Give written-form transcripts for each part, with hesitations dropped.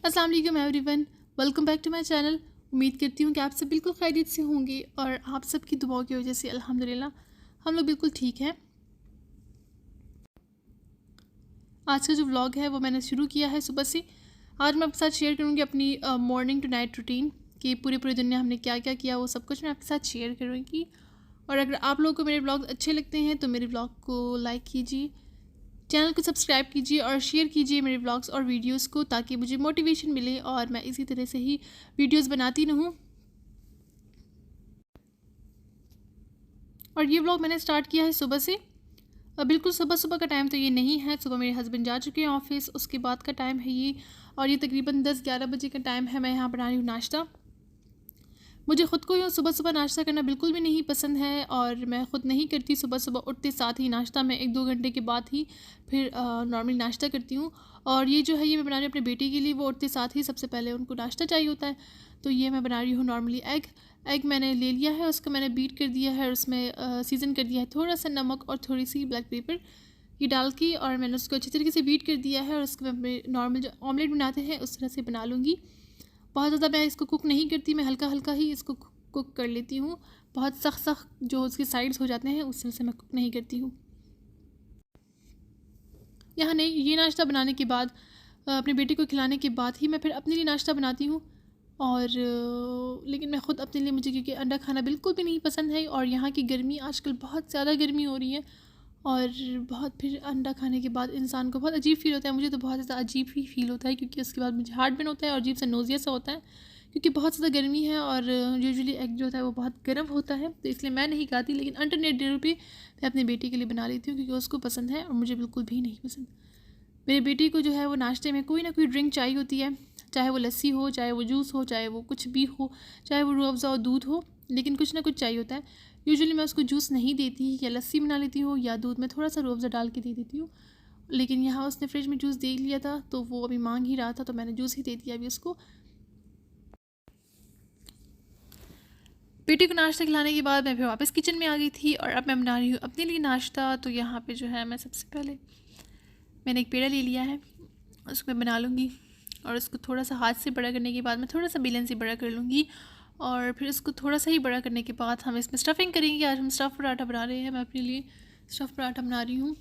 अस्सलाम वालेकुम everyone, welcome back to my channel. उम्मीद करती हूँ कि आप सब बिल्कुल खैरियत से होंगे और आप सबकी दुआओं की वजह से अल्हम्दुलिल्लाह हम लोग बिल्कुल ठीक हैं। आज का जो व्लॉग है वो मैंने शुरू किया है सुबह से। आज मैं आपके साथ शेयर करूँगी अपनी मॉर्निंग टू नाइट रूटीन कि पूरे दिन में हमने क्या क्या किया, वो सब कुछ मैं आपके साथ शेयर करूँगी। और अगर आप लोगों को मेरे व्लॉग अच्छे लगते हैं तो मेरे व्लॉग को लाइक कीजिए, चैनल को सब्सक्राइब कीजिए और शेयर कीजिए मेरे व्लॉग्स और वीडियोस को, ताकि मुझे मोटिवेशन मिले और मैं इसी तरह से ही वीडियोस बनाती रहूँ। और ये व्लॉग मैंने स्टार्ट किया है सुबह से। बिल्कुल सुबह सुबह का टाइम तो ये नहीं है, सुबह मेरे हस्बैंड जा चुके हैं ऑफिस, उसके बाद का टाइम है ये। और ये तकरीबन 10-11 बजे का टाइम है। मैं यहाँ बना रही हूँ नाश्ता। मुझे ख़ुद को यूँ सुबह सुबह नाश्ता करना बिल्कुल भी नहीं पसंद है और मैं ख़ुद नहीं करती सुबह सुबह उठते साथ ही नाश्ता। मैं 1-2 घंटे के बाद ही फिर नॉर्मली नाश्ता करती हूँ। और ये जो है ये मैं बना रही हूँ अपने बेटे के लिए। वो उठते साथ ही सबसे पहले उनको नाश्ता चाहिए होता है, तो ये मैं बना रही हूँ नॉर्मली एग मैंने ले लिया है, उसको मैंने बीट कर दिया है और उसमें सीज़न कर दिया है थोड़ा सा नमक और थोड़ी सी ब्लैक पेपर ये डाल के, और मैंने उसको अच्छी तरीके से बीट कर दिया है। और उसको मैं नॉर्मल जो ऑमलेट बनाते हैं उस तरह से बना लूँगी। बहुत ज़्यादा मैं इसको कुक नहीं करती, मैं हल्का हल्का ही इसको कुक कर लेती हूँ। बहुत सख्त जो उसके साइड्स हो जाते हैं उस तरह से मैं कुक नहीं करती हूँ। यहाँ नहीं, ये नाश्ता बनाने के बाद अपने बेटे को खिलाने के बाद ही मैं फिर अपने लिए नाश्ता बनाती हूँ। और लेकिन मैं ख़ुद अपने लिए, मुझे क्योंकि अंडा खाना बिल्कुल भी नहीं पसंद है और यहाँ की गर्मी आजकल बहुत ज़्यादा गर्मी हो रही है और बहुत फिर अंडा खाने के बाद इंसान को बहुत अजीब फ़ील होता है। मुझे तो बहुत ज़्यादा अजीब ही फ़ील होता है, क्योंकि उसके बाद मुझे हार्ट पेन होता है और अजीब सा नोज़िया सा होता है, क्योंकि बहुत ज़्यादा गर्मी है। और यूजुअली एग जो होता है वो बहुत गर्म होता है, तो इसलिए मैं नहीं खाती। लेकिन अल्टरनेट डे पे मैं अपने बेटे के लिए बना लेती हूँ, क्योंकि उसको पसंद है और मुझे बिल्कुल भी नहीं पसंद। मेरे बेटे को जो है वो नाश्ते में कोई ना कोई ड्रिंक चाहिए होती है, चाहे वो लस्सी हो, चाहे वो जूस हो, चाहे वो कुछ भी हो, चाहे वो रूह अफ़ज़ा और दूध हो, लेकिन कुछ ना कुछ चाहिए होता है। यूजुअली मैं उसको जूस नहीं देती, या लस्सी बना लेती हूँ या दूध में थोड़ा सा रूह अफ़ज़ा डाल के दे देती हूँ। लेकिन यहाँ उसने फ्रिज में जूस देख लिया था, तो वो अभी मांग ही रहा था, तो मैंने जूस ही दे दिया अभी उसको। बेटे को नाश्ता खिलाने के बाद मैं फिर वापस किचन में आ गई थी और अब मैं बना रही हूँ अपने लिए नाश्ता। तो यहाँ पे जो है मैं सबसे पहले मैंने एक पेड़ा ले लिया है, उसको मैं बना लूँगी। और उसको थोड़ा सा हाथ से बड़ा करने के बाद मैं थोड़ा सा बेलन से बड़ा कर लूँगी। और फिर उसको थोड़ा सा ही बड़ा करने के बाद हम इसमें स्टफ़िंग करेंगे। आज हम स्टफ़ पराठा बना रहे हैं, मैं अपने लिए स्टफ़ पराठा बना रही हूँ।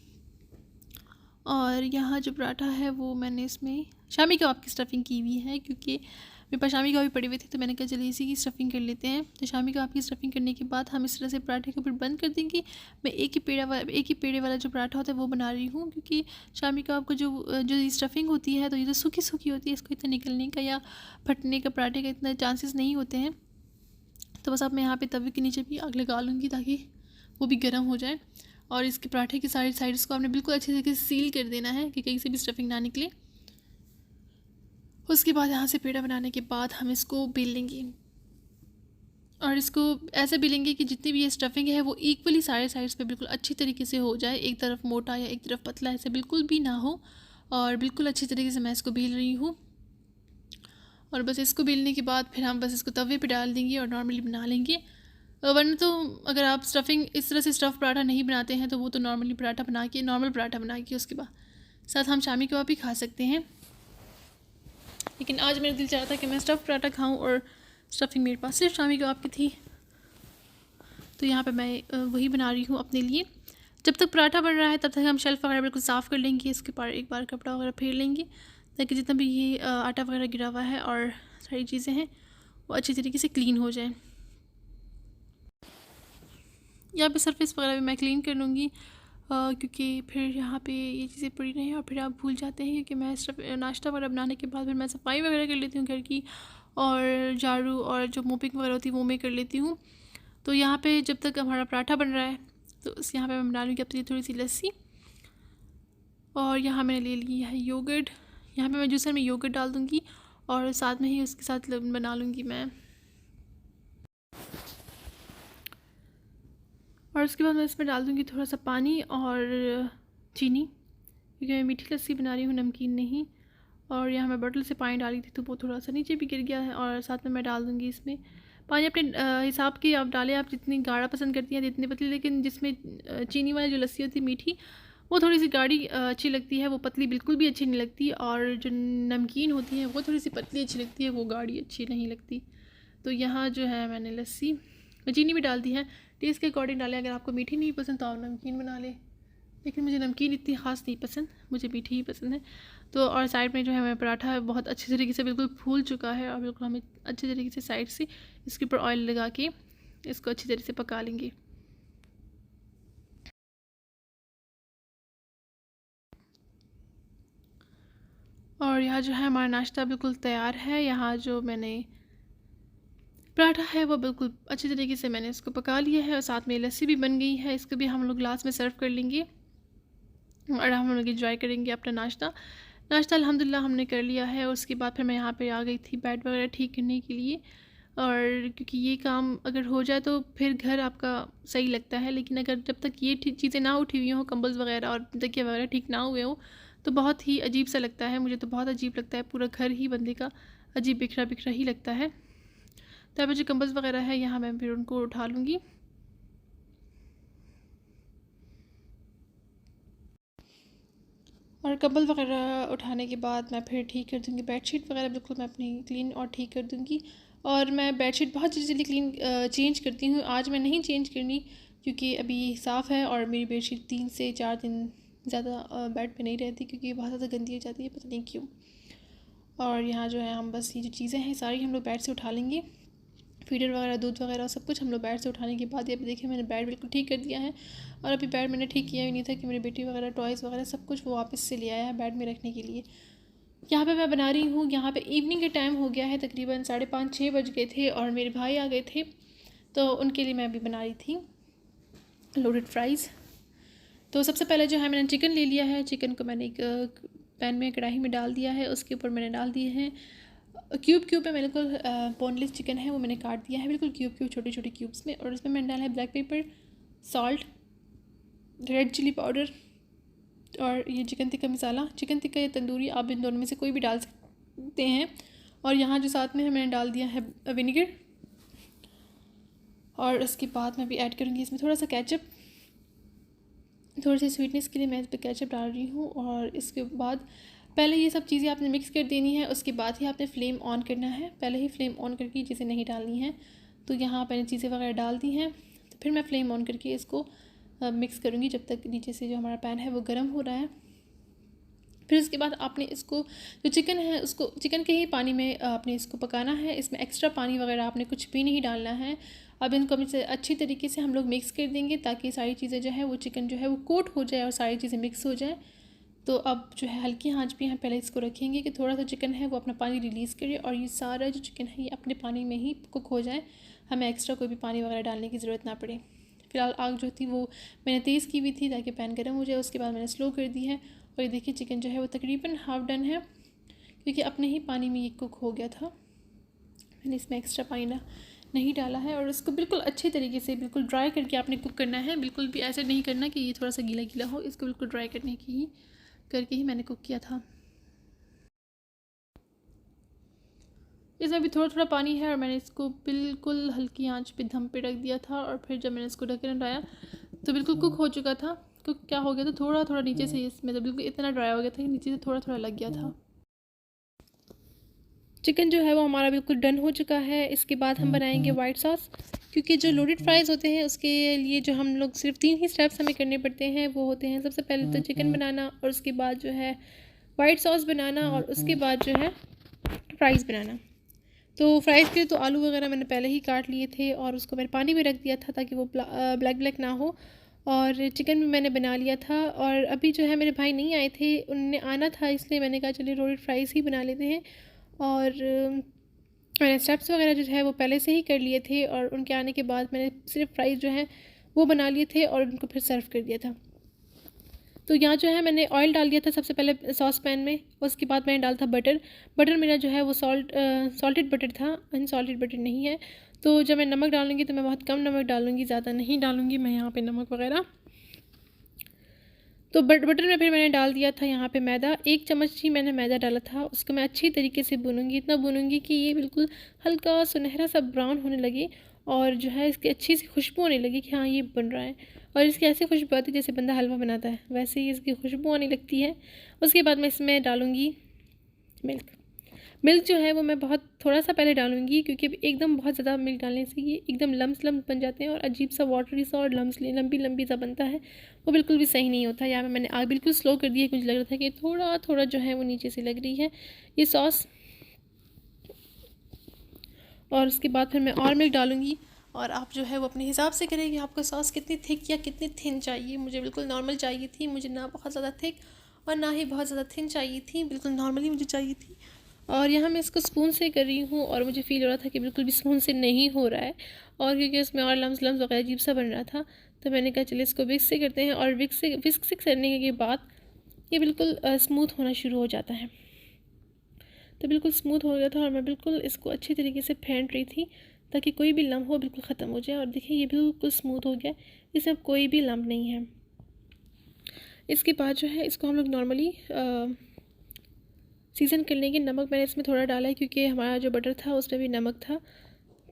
और यहाँ जो पराठा है वो मैंने इसमें शामी कबाब की स्टफ़िंग की हुई है, क्योंकि मेरे पास शामी कबाब भी पड़े हुए थे, तो मैंने कहा चलिए इसी की स्टफ़िंग कर लेते हैं। तो शामी कबाब की स्टफ़िंग करने के बाद हम इस तरह से पराठे को फिर बंद कर देंगे। मैं एक ही पेड़े वाला जो पराठा होता है वो बना रही हूँ, क्योंकि शामी कबाब का जो स्टफ़िंग होती है तो ये तो सूखी सूखी होती है, इसको इतना निकलने का या फटने का पराठे का इतना चांसेस नहीं होते हैं। तो बस अब मैं यहाँ पे तवे के नीचे भी आग लगा लूँगी ताकि वो भी गर्म हो जाए। और इसके पराठे की सारी साइड्स को आपने बिल्कुल अच्छे तरीके से सील कर देना है कि कहीं से भी स्टफ़िंग ना निकले। उसके बाद यहाँ से पेड़ा बनाने के बाद हम इसको बेल लेंगे और इसको ऐसे बेलेंगे कि जितनी भी ये स्टफ़िंग है वो इक्वली सारे साइड्स पे बिल्कुल अच्छी तरीके से हो जाए। एक तरफ मोटा या एक तरफ पतला ऐसे बिल्कुल भी ना हो। और बिल्कुल अच्छी तरीके से मैं इसको बेल रही हूँ। और बस इसको बेलने के बाद फिर हम बस इसको तवे पे डाल देंगे और नॉर्मली बना लेंगे। वरना तो अगर आप स्टफ़िंग इस तरह से स्टफ़ पराठा नहीं बनाते हैं तो वो तो नॉर्मल पराठा बना के उसके बाद साथ हम शामी कबाब भी खा सकते हैं। लेकिन आज मेरा दिल चाह रहा था कि मैं स्टफ़ पराठा खाऊं और स्टफ़िंग मेरे पास सिर्फ शामी कबाब की थी, तो यहाँ पे मैं वही बना रही हूँ अपने लिए। जब तक पराठा बन रहा है तब तक हम शेल्फ़ वगैरह बिल्कुल साफ़ कर लेंगे। इसके ऊपर एक बार कपड़ा वगैरह फेर लेंगे, ताकि जितना भी ये आटा वगैरह गिरा हुआ है और सारी चीज़ें हैं वो अच्छी तरीके से क्लीन हो जाए। यहाँ पे सरफेस वगैरह भी मैं क्लीन कर लूँगी, क्योंकि फिर यहाँ पे ये चीज़ें पड़ी रहें और फिर आप भूल जाते हैं। क्योंकि मैं नाश्ता वगैरह बनाने के बाद फिर मैं सफाई वगैरह कर लेती हूँ घर की, और झाड़ू और जो मोपिंग वगैरह होती है वो मैं कर लेती हूँ। तो यहाँ पे जब तक हमारा पराठा बन रहा है तो यहाँ पे मैं बना लूँगी अपनी थोड़ी सी लस्सी। और यहाँ मैंने ले ली है योगर्ट, यहाँ पे मैं जूसर में योगर्ट डाल दूँगी और साथ में ही उसके साथ बना लूँगी मैं। और उसके बाद मैं इसमें डाल दूँगी थोड़ा सा पानी और चीनी, क्योंकि मैं मीठी लस्सी बना रही हूँ, नमकीन नहीं। और यहाँ मैं बॉटल से पानी डाली थी तो वो थोड़ा सा नीचे भी गिर गया है। और साथ में मैं डाल दूँगी इसमें पानी अपने हिसाब की आप डालें, आप जितनी गाढ़ा पसंद करती हैं जितनी पतली। लेकिन जिसमें चीनी वाली जो लस्सी होती है मीठी, वो थोड़ी सी गाढ़ी अच्छी लगती है, वो पतली बिल्कुल भी अच्छी नहीं लगती। और जो नमकीन होती है वो थोड़ी सी पतली अच्छी लगती है, वो गाढ़ी अच्छी नहीं लगती। तो यहाँ जो है मैंने लस्सी में चीनी भी डाल दी है, टेस्ट के अकॉर्डिंग डालें। अगर आपको मीठी नहीं पसंद तो आप नमकीन बना लें, लेकिन मुझे नमकीन इतनी ख़ास नहीं पसंद, मुझे मीठी ही पसंद है। तो और साइड में जो है मेरा पराठा बहुत अच्छे तरीके से बिल्कुल फूल चुका है, और बिल्कुल हमें अच्छे तरीके से साइड से इसके ऊपर ऑयल लगा के इसको अच्छी तरीके से पका लेंगे। और यहाँ जो है हमारा नाश्ता बिल्कुल तैयार है। यहाँ जो मैंने पराठा है वो बिल्कुल अच्छी तरीके से मैंने इसको पका लिया है, और साथ में लस्सी भी बन गई है। इसको भी हम लोग ग्लास में सर्व कर लेंगे और हम लोग इंजॉय करेंगे अपना नाश्ता। नाश्ता अल्हम्दुलिल्लाह हमने कर लिया है। और उसके बाद फिर मैं यहाँ पे आ गई थी बेड वगैरह ठीक करने के लिए, और क्योंकि ये काम अगर हो जाए तो फिर घर आपका सही लगता है, लेकिन अगर जब तक ये चीज़ें ना उठी हुई हों, कंबल्स वगैरह और तकिया वगैरह ठीक ना हुए हों, तो बहुत ही अजीब सा लगता है। मुझे तो बहुत अजीब लगता है, पूरा घर ही बंदे का अजीब बिखरा बिखरा ही लगता है। तो अब जो कंबल्स वगैरह है यहाँ मैं फिर उनको उठा लूँगी। और कंबल वगैरह उठाने के बाद मैं फिर ठीक कर दूँगी बेडशीट वगैरह, बिल्कुल मैं अपनी क्लीन और ठीक कर दूँगी। और मैं बेडशीट बहुत जल्दी क्लीन चेंज करती हूँ। आज मैं नहीं चेंज करनी क्योंकि अभी साफ़ है, और मेरी बेडशीट 3 से 4 दिन ज़्यादा बेड पे नहीं रहती, क्योंकि बहुत ज़्यादा गंदी हो जाती है, पता नहीं क्यों। और यहाँ जो है हम बस ये जो चीज़ें हैं सारी हम लोग बेड से उठा लेंगे। फीडर वगैरह, दूध वगैरह सब कुछ हम लोग बेड से उठाने के बाद, ये अभी देखिए मैंने बेड बिल्कुल ठीक कर दिया है। और अभी बेड मैंने ठीक किया ही नहीं था कि मेरी बेटी वगैरह टॉयज़ वगैरह सब कुछ वो वापस से ले आया है बेड में रखने के लिए। यहाँ पे मैं बना रही हूँ, यहाँ पे इवनिंग के टाइम हो गया है, तकरीबन 5:30-6 बज गए थे, और मेरे भाई आ गए थे, तो उनके लिए मैं अभी बना रही थी लोडेड फ्राइज़। तो सबसे पहले जो है मैंने चिकन ले लिया है। चिकन को मैंने एक पैन में, कढ़ाई में डाल दिया है। उसके ऊपर मैंने डाल दिए हैं क्यूब में बिल्कुल बोनलेस चिकन है वो मैंने काट दिया है बिल्कुल क्यूब छोटे छोटे क्यूब्स में। और उसमें मैंने डाला है black pepper, salt, red chilli powder, और ये चिकन टिक्का मसाला। चिकन टिक्का या तंदूरी, आप इन दोनों में से कोई भी डाल सकते हैं। और यहाँ जो साथ में है मैंने डाल दिया है विनेगर। और उसके बाद मैं भी ऐड करूँगी इसमें थोड़ा सा केचप, थोड़ी सी स्वीटनेस के लिए मैं इस पर केचप डाल रही हूँ। और इसके बाद पहले ये सब चीज़ें आपने मिक्स कर देनी है, उसके बाद ही आपने फ्लेम ऑन करना है। पहले ही फ्लेम ऑन करके चीज़ें नहीं डालनी है। तो यहाँ मैंने चीज़ें वगैरह डाल दी हैं, तो फिर मैं फ्लेम ऑन करके इसको मिक्स करूँगी जब तक नीचे से जो हमारा पैन है वो गर्म हो रहा है। फिर उसके बाद आपने इसको, जो चिकन है उसको चिकन के ही पानी में आपने इसको पकाना है। इसमें एक्स्ट्रा पानी वगैरह आपने कुछ भी नहीं डालना है। अब इनको अच्छी तरीके से हम लोग मिक्स कर देंगे, ताकि सारी चीज़ें जो है वो चिकन जो है वो कोट हो जाए और सारी चीज़ें मिक्स हो जाए। तो अब जो है हल्की आंच पे हम पहले इसको रखेंगे कि थोड़ा सा चिकन है वो अपना पानी रिलीज़ करे, और ये सारा जो चिकन है ये अपने पानी में ही कुक हो जाए, हमें एक्स्ट्रा कोई भी पानी वगैरह डालने की ज़रूरत ना पड़े। फिलहाल आग जो थी वो मैंने तेज़ की हुई थी ताकि पैन गर्म हो जाए। उसके बाद मैंने स्लो कर दी है, और ये देखिए चिकन जो है वो तकरीबन हाफ़ डन है, क्योंकि अपने ही पानी में ये कुक हो गया था। मैंने इसमें एक्स्ट्रा पानी नहीं डाला है। और इसको बिल्कुल अच्छे तरीके से बिल्कुल ड्राई करके आपने कुक करना है। बिल्कुल भी ऐसे नहीं करना कि ये थोड़ा सा गीला गीला हो, इसको बिल्कुल ड्राई करके ही मैंने कुक किया था। इसमें भी थोड़ा थोड़ा पानी है, और मैंने इसको बिल्कुल हल्की आंच पे दम पे रख दिया था। और फिर जब मैंने इसको ढक्कन हटाया तो बिल्कुल कुक हो चुका था। कुक क्या हो गया था, थोड़ा थोड़ा नीचे से इसमें तो बिल्कुल इतना ड्राई हो गया था कि नीचे से थोड़ा थोड़ा लग गया था। चिकन जो है वो हमारा बिल्कुल डन हो चुका है। इसके बाद हम बनाएंगे वाइट सॉस, क्योंकि जो लोडेड फ्राइज़ होते हैं उसके लिए जो हम लोग सिर्फ 3 ही स्टेप्स हमें करने पड़ते हैं। वो होते हैं सबसे पहले तो चिकन बनाना, और उसके बाद जो है वाइट सॉस बनाना, और उसके बाद जो है फ्राइज़ बनाना। तो फ्राइज़ के लिए तो आलू वगैरह मैंने पहले ही काट लिए थे, और उसको मैंने पानी में रख दिया था ताकि वो ब्लैक ना हो। और चिकन भी मैंने बना लिया था। और अभी जो है मेरे भाई नहीं आए थे, उनने आना था, इसलिए मैंने कहा चलिए लोडेड फ्राइज़ ही बना लेते हैं। और मैंने स्टेप्स वगैरह जो है वो पहले से ही कर लिए थे, और उनके आने के बाद मैंने सिर्फ फ्राइज़ जो है वो बना लिए थे और उनको फिर सर्व कर दिया था। तो यहाँ जो है मैंने ऑयल डाल दिया था सबसे पहले सॉस पैन में। उसके बाद मैंने डाला था बटर मेरा जो है वो सॉल्टेड बटर था, अनसॉल्टेड बटर नहीं है। तो जब मैं नमक डालूँगी तो मैं बहुत कम नमक डालूँगी, ज़्यादा नहीं डालूँगी मैं यहाँ पे नमक वगैरह। तो बटर में फिर मैंने डाल दिया था यहाँ पे मैदा, 1 चम्मच ही मैंने मैदा डाला था। उसको मैं अच्छी तरीके से भूनूंगी, इतना भूनूंगी कि ये बिल्कुल हल्का सुनहरा सा ब्राउन होने लगे। और जो है इसकी अच्छी सी खुशबू आने लगी कि हाँ ये बन रहा है। और इसकी ऐसी खुशबू आती है जैसे बंदा हलवा बनाता है, वैसे ही इसकी खुशबू आने लगती है। उसके बाद मैं इसमें डालूँगी मिल्क। मिल्क जो है वो मैं बहुत थोड़ा सा पहले डालूंगी, क्योंकि एकदम बहुत ज़्यादा मिल्क डालने से ये एकदम लम्स लम्स बन जाते हैं और अजीब सा वाटरी सा और लंबी लंबी सा बनता है, वो बिल्कुल भी सही नहीं होता। यहाँ पे मैंने आग बिल्कुल स्लो कर दी है, मुझे लग रहा था कि थोड़ा थोड़ा जो है वो नीचे से लग रही है ये सॉस। और उसके बाद फिर मैं और मिल्क डालूँगी, और आप जो है वो अपने हिसाब से करें कि आपको सॉस कितनी थिक या कितनी थिन चाहिए। मुझे बिल्कुल नॉर्मल चाहिए थी, मुझे ना बहुत ज़्यादा थिक और ना ही बहुत ज़्यादा थिन चाहिए थी, बिल्कुल नॉर्मली मुझे चाहिए थी। और यहाँ मैं इसको स्पून से कर रही हूँ और मुझे फ़ील हो रहा था कि बिल्कुल भी स्पून से नहीं हो रहा है, और क्योंकि उसमें और लम्स लम्स वगैरह अजीब सा बन रहा था, तो मैंने कहा चलिए इसको विस्क से करते हैं। और विस्क से करने के बाद ये बिल्कुल स्मूथ होना शुरू हो जाता है। तो बिल्कुल स्मूथ हो गया था और मैं बिल्कुल इसको अच्छी तरीके से फेंट रही थी ताकि कोई भी लम्ब हो बिल्कुल ख़त्म हो जाए। और देखिए ये बिल्कुल स्मूथ हो गया, इसमें कोई भी लम्ब नहीं है। इसके बाद जो है इसको हम लोग नॉर्मली सीज़न कर लेंगे। नमक मैंने इसमें थोड़ा डाला है क्योंकि हमारा जो बटर था उसमें भी नमक था,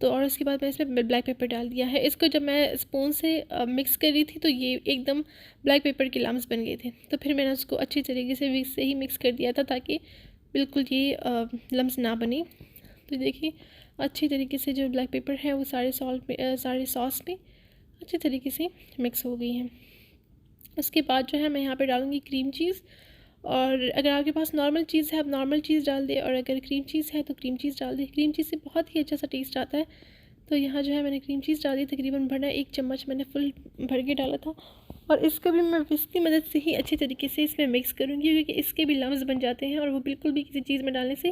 तो और उसके बाद मैंने इसमें ब्लैक पेपर डाल दिया है। इसको जब मैं स्पून से मिक्स कर रही थी तो ये एकदम ब्लैक पेपर के लम्स बन गए थे, तो फिर मैंने उसको अच्छी तरीके से विस्क से ही मिक्स कर दिया था ताकि बिल्कुल ये लम्स ना बने। तो देखिए अच्छी तरीके से जो ब्लैक पेपर है वो सारे सॉस में अच्छे तरीके से मिक्स हो गई हैं। उसके बाद जो है मैं यहाँ पे डालूँगी क्रीम चीज़, और अगर आपके पास नॉर्मल चीज़ है आप नॉर्मल चीज़ डाल दें, और अगर क्रीम चीज़ है तो क्रीम चीज़ डाल दें। क्रीम चीज़ से बहुत ही अच्छा सा टेस्ट आता है। तो यहाँ जो है मैंने क्रीम चीज़ डाली, तकरीबन भरना 1 चम्मच मैंने फुल भर के डाला था। और इसको भी मैं विस्क की मदद से ही अच्छी तरीके से इसमें मिक्स करूँगी, क्योंकि इसके भी लम्स बन जाते हैं और वो बिल्कुल भी किसी चीज़ में डालने से,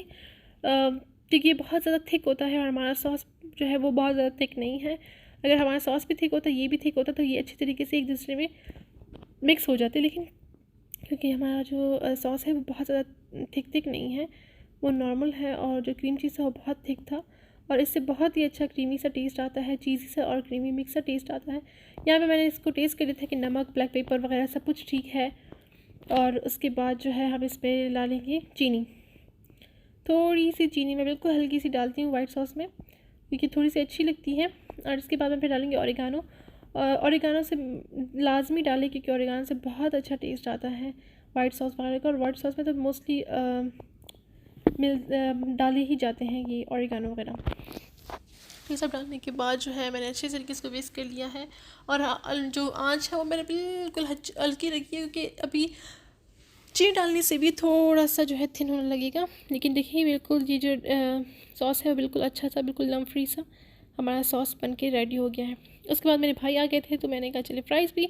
क्योंकि ये बहुत ज़्यादा थिक होता है और हमारा सॉस जो है वो बहुत ज़्यादा थिक नहीं है। अगर हमारा सॉस भी थिक होता, ये भी थिक होता, तो ये अच्छी तरीके से एक दूसरे में मिक्स हो जाते। लेकिन क्योंकि हमारा जो सॉस है वो बहुत ज़्यादा थिक नहीं है, वो नॉर्मल है, और जो क्रीम चीज़ है वो बहुत थिक था, और इससे बहुत ही अच्छा क्रीमी सा टेस्ट आता है, चीज़ी सा और क्रीमी मिक्स सा टेस्ट आता है। यहाँ पे मैंने इसको टेस्ट कर लिया था कि नमक, ब्लैक पेपर वगैरह सब कुछ ठीक है। और उसके बाद जो है हम इसमें डालेंगे चीनी। थोड़ी सी चीनी मैं बिल्कुल हल्की सी डालती हूँ वाइट सॉस में, क्योंकि थोड़ी सी अच्छी लगती है। और इसके बाद में फिर डालेंगे ऑरिगानो। ऑरिगानो से लाजमी डालें, क्योंकि ऑरिगानो से बहुत अच्छा टेस्ट आता है वाइट सॉस वगैरह का। और वाइट सॉस में तो मोस्टली डाले ही जाते हैं ये ऑरिगानो वगैरह। ये सब डालने के बाद जो है मैंने अच्छे तरीके से विस्क कर लिया है, और जो आँच है वो मैंने बिल्कुल हल्की रखी है, क्योंकि अभी चीनी डालने से भी थोड़ा सा जो है थिन होने लगेगा। लेकिन देखिए बिल्कुल ये जो सॉस है वो बिल्कुल अच्छा सा, बिल्कुल लम फ्री सा हमारा सॉस बन के रेडी हो गया है। उसके बाद मेरे भाई आ गए थे, तो मैंने कहा चले फ्राइज़ भी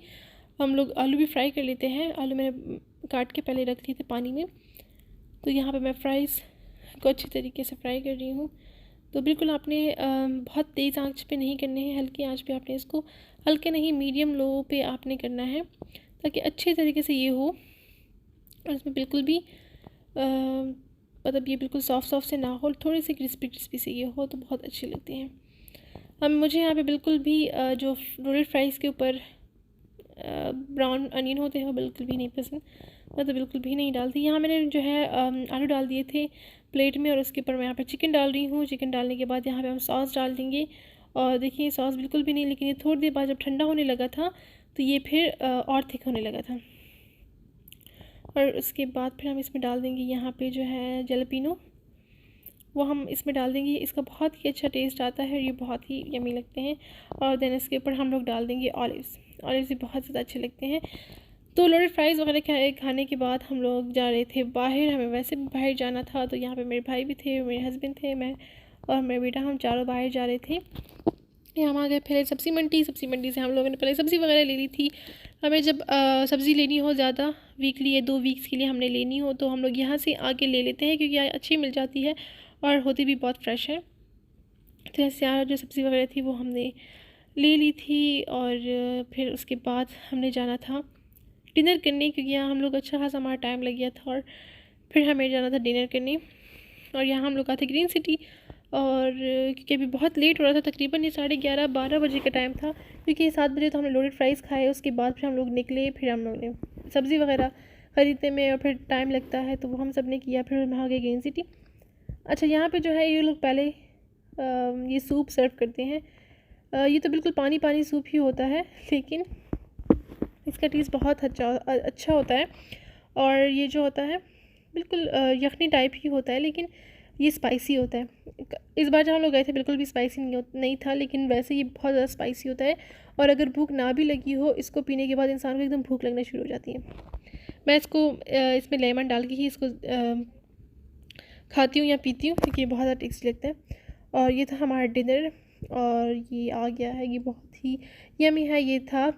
हम लोग आलू भी फ्राई कर लेते हैं। आलू मैंने काट के पहले रख लिए थे पानी में, तो यहाँ पे मैं फ़्राइज़ को अच्छी तरीके से फ्राई कर रही हूँ। तो बिल्कुल आपने बहुत तेज़ आंच पे नहीं करने हैं, हल्की आंच पे आपने इसको, हल्के नहीं मीडियम लो पे आपने करना है, ताकि अच्छे तरीके से ये हो। और इसमें बिल्कुल भी मतलब ये बिल्कुल सॉफ्ट से ना हो, थोड़ी सी क्रिस्पी से ये हो तो बहुत अच्छी लगती हैं। अब मुझे यहाँ पे बिल्कुल भी जो रोटेड फ्राइज़ के ऊपर ब्राउन अनियन होते हैं वो बिल्कुल भी नहीं पसंद, मैं तो बिल्कुल भी नहीं डालती। यहाँ मैंने जो है आलू डाल दिए थे प्लेट में, और उसके ऊपर मैं यहाँ पे चिकन डाल रही हूँ। चिकन डालने के बाद यहाँ पे हम सॉस डाल देंगे, और देखिए सॉस बिल्कुल भी नहीं, लेकिन ये थोड़ी देर बाद जब ठंडा होने लगा था तो ये फिर और थिक होने लगा था। और उसके बाद फिर हम इसमें डाल देंगे यहाँ पे जो है जैलपीनो, वो हम इसमें डाल देंगे। इसका बहुत ही अच्छा टेस्ट आता है, ये बहुत ही यमी लगते हैं। और देन इसके ऊपर हम लोग डाल देंगे ऑलिव्स भी बहुत ज़्यादा अच्छे लगते हैं। तो लोडेड फ्राइज़ वगैरह खाने के बाद हम लोग जा रहे थे बाहर, हमें वैसे भी बाहर जाना था। तो यहाँ पे मेरे भाई भी थे, मेरे हस्बैंड थे, मैं और मेरा बेटा, हम चारों बाहर जा रहे थे। हम आ गए पहले सब्ज़ी मंडी से हम लोगों ने पहले सब्ज़ी वगैरह ले ली थी। हमें जब सब्ज़ी लेनी हो ज़्यादा वीकली या 2 वीक्स के लिए हमने लेनी हो, तो हम लोग यहाँ से आके ले लेते हैं, क्योंकि यहाँ अच्छी मिल जाती है और होती भी बहुत फ्रेश है। तो ऐसे यार जो सब्ज़ी वगैरह थी वो हमने ले ली थी, और फिर उसके बाद हमने जाना था डिनर करने, क्योंकि यहाँ हम लोग अच्छा खासा हमारा टाइम लग गया था, और फिर हमें जाना था डिनर करने। और यहाँ हम लोग आए थे ग्रीन सिटी, और क्योंकि अभी बहुत लेट हो रहा था, तकरीबन ये 11:30-12 बजे का टाइम था, क्योंकि 7 बजे तो हमने लोडेड फ्राइज़ खाए। उसके बाद फिर हम लोग निकले, फिर हम लोग ने सब्ज़ी वगैरह ख़रीदने में और फिर टाइम लगता है, तो वो हम सब ने किया। फिर हम आ गए ग्रीन सिटी। अच्छा, यहाँ पे जो है ये लोग पहले ये सूप सर्व करते हैं, ये तो बिल्कुल पानी पानी सूप ही होता है, लेकिन इसका टेस्ट बहुत अच्छा होता है। और ये जो होता है बिल्कुल यखनी टाइप ही होता है, लेकिन ये स्पाइसी होता है। इस बार जब हम लोग गए थे बिल्कुल भी स्पाइसी नहीं था, लेकिन वैसे ये बहुत ज़्यादा स्पाइसी होता है। और अगर भूख ना भी लगी हो, इसको पीने के बाद इंसान को एकदम भूख लगना शुरू हो जाती है। मैं इसको इसमें लेमन डाल के ही इसको खाती हूँ या पीती हूँ, क्योंकि ये बहुत ज़्यादा टेस्टी लगता है। और ये था हमारा डिनर, और ये आ गया है, ये बहुत ही यमी है। ये था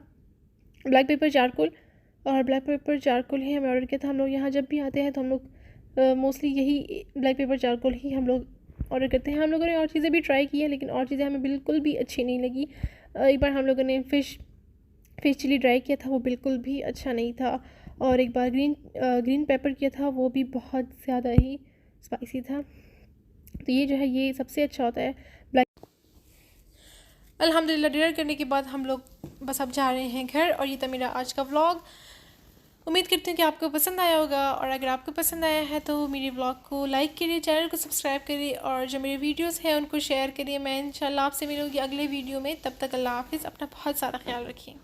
ब्लैक पेपर चारकोल, और ब्लैक पेपर चारकोल ही हमें ऑर्डर किया था। हम लोग यहाँ जब भी आते हैं तो हम लोग मोस्टली यही ब्लैक पेपर चारकोल ही हम लोग ऑर्डर करते हैं। हम लोगों ने और चीज़ें भी ट्राई की है, लेकिन और चीज़ें हमें बिल्कुल भी अच्छी नहीं लगी। एक बार हम लोगों ने फ़िश चिली ट्राई किया था, वो बिल्कुल भी अच्छा नहीं था। और एक बार ग्रीन पेपर किया था, वो भी बहुत ज़्यादा ही स्पाइसी था। तो ये जो है ये सबसे अच्छा होता है ब्लैक। अल्हम्दुलिल्लाह डिनर करने के बाद हम लोग बस अब जा रहे हैं घर, और ये था मेरा आज का व्लॉग। उम्मीद करती हूँ कि आपको पसंद आया होगा, और अगर आपको पसंद आया है तो मेरे व्लॉग को लाइक करिए, चैनल को सब्सक्राइब करिए, और जो मेरे वीडियोस हैं उनको शेयर करिए। मैं इंशाल्लाह आपसे मिलूँगी अगले वीडियो में। तब तक अल्लाह हाफ़िज़, अपना बहुत सारा ख्याल रखिए।